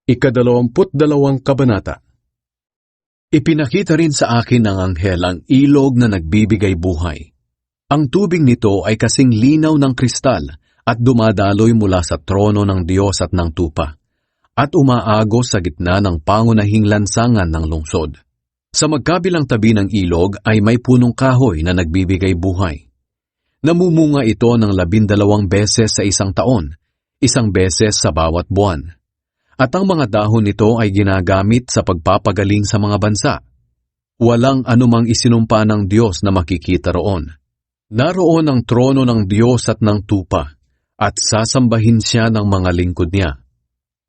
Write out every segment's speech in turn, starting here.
Ika-22 kabanata. Ipinakita rin sa akin ng anghel ang ilog na nagbibigay buhay. Ang tubig nito ay kasing linaw ng kristal at dumadaloy mula sa trono ng Diyos at ng tupa, at umaagos sa gitna ng pangunahing lansangan ng lungsod. Sa magkabilang tabi ng ilog ay may punong kahoy na nagbibigay buhay. Namumunga ito ng 12 beses sa isang taon, 1 beses sa bawat buwan. At ang mga dahon nito ay ginagamit sa pagpapagaling sa mga bansa. Walang anumang isinumpa ng Diyos na makikita roon. Naroon ang trono ng Diyos at ng tupa, at sasambahin siya ng mga lingkod niya.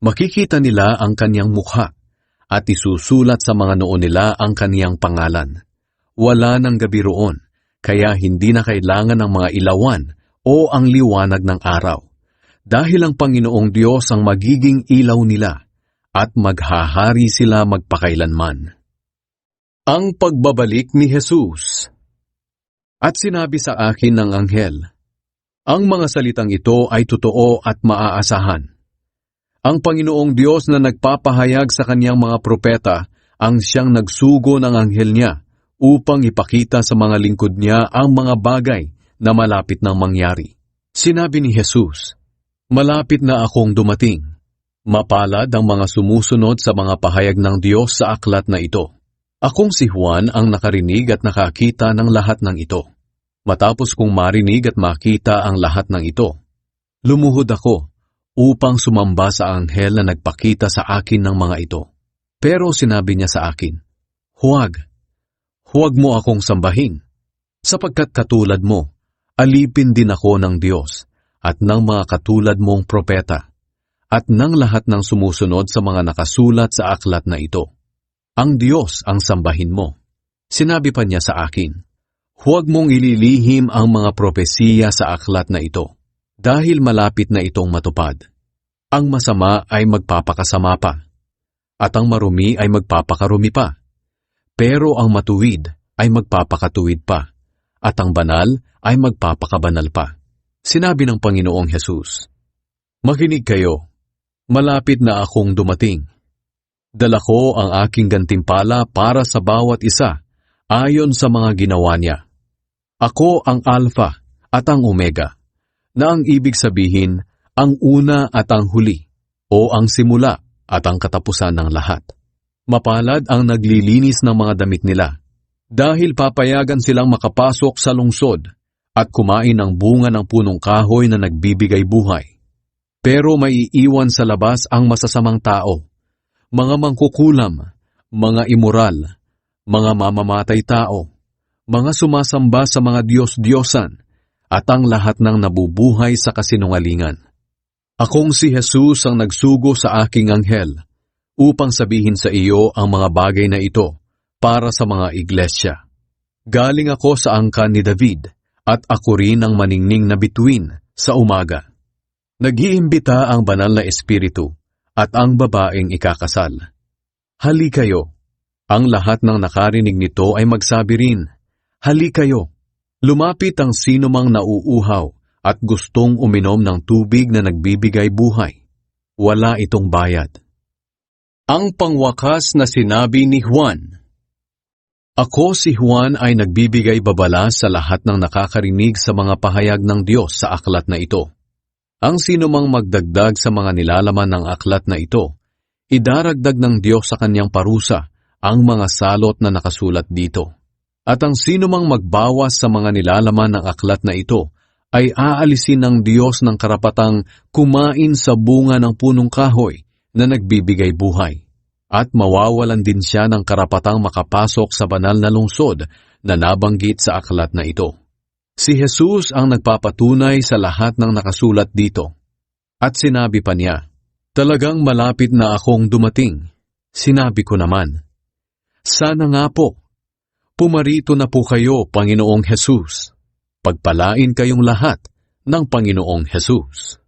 Makikita nila ang kanyang mukha, at isusulat sa mga noo nila ang kaniyang pangalan. Wala ng gabi roon, kaya hindi na kailangan ng mga ilawan o ang liwanag ng araw. Dahil ang Panginoong Diyos ang magiging ilaw nila, at maghahari sila magpakailanman. Ang pagbabalik ni Jesus. At sinabi sa akin ng anghel, ang mga salitang ito ay totoo at maaasahan. Ang Panginoong Diyos na nagpapahayag sa kaniyang mga propeta ang siyang nagsugo ng anghel niya upang ipakita sa mga lingkod niya ang mga bagay na malapit nang mangyari. Sinabi ni Jesus, malapit na akong dumating. Mapalad ang mga sumusunod sa mga pahayag ng Diyos sa aklat na ito. Akong si Juan ang nakarinig at nakakita ng lahat ng ito. Matapos kong marinig at makita ang lahat ng ito, lumuhod ako upang sumamba sa anghel na nagpakita sa akin ng mga ito. Pero sinabi niya sa akin, huwag mo akong sambahin, sapagkat katulad mo, alipin din ako ng Diyos at ng mga katulad mong propeta, at ng lahat ng sumusunod sa mga nakasulat sa aklat na ito. Ang Diyos ang sambahin mo. Sinabi pa niya sa akin, huwag mong ililihim ang mga propesiya sa aklat na ito, dahil malapit na itong matupad. Ang masama ay magpapakasama pa, at ang marumi ay magpapakarumi pa. Pero ang matuwid ay magpapakatuwid pa, at ang banal ay magpapakabanal pa. Sinabi ng Panginoong Hesus, makinig kayo, malapit na akong dumating. Dala ko ang aking gantimpala para sa bawat isa, ayon sa mga ginawa niya. Ako ang Alpha at ang Omega, na ang ibig sabihin, ang una at ang huli, o ang simula at ang katapusan ng lahat. Mapalad ang naglilinis ng mga damit nila, dahil papayagan silang makapasok sa lungsod, at kumain ng bunga ng punong kahoy na nagbibigay buhay. Pero maiiwan sa labas ang masasamang tao, mga mangkukulam, mga immoral, mga mamamatay tao, mga sumasamba sa mga Diyos-Diyosan, at ang lahat ng nabubuhay sa kasinungalingan. Akong si Jesus ang nagsugo sa aking anghel, upang sabihin sa iyo ang mga bagay na ito para sa mga iglesia. Galing ako sa angkan ni David, at ako rin ang maningning na bituin sa umaga. Nag-iimbita ang banal na espiritu at ang babaeng ikakasal. Hali kayo. Ang lahat ng nakarinig nito ay magsabi rin, hali kayo. Lumapit ang sinumang nauuhaw at gustong uminom ng tubig na nagbibigay buhay. Wala itong bayad. Ang pangwakas na sinabi ni Juan. Ako si Juan ay nagbibigay babala sa lahat ng nakakarinig sa mga pahayag ng Diyos sa aklat na ito. Ang sinumang magdagdag sa mga nilalaman ng aklat na ito, idaragdag ng Diyos sa kanyang parusa ang mga salot na nakasulat dito. At ang sinumang magbawas sa mga nilalaman ng aklat na ito, ay aalisin ng Diyos ng karapatang kumain sa bunga ng punong kahoy na nagbibigay buhay. At mawawalan din siya ng karapatang makapasok sa banal na lungsod na nabanggit sa aklat na ito. Si Jesus ang nagpapatunay sa lahat ng nakasulat dito. At sinabi pa niya, talagang malapit na akong dumating. Sinabi ko naman, sana nga po, pumarito na po kayo, Panginoong Jesus. Pagpalain kayong lahat ng Panginoong Jesus.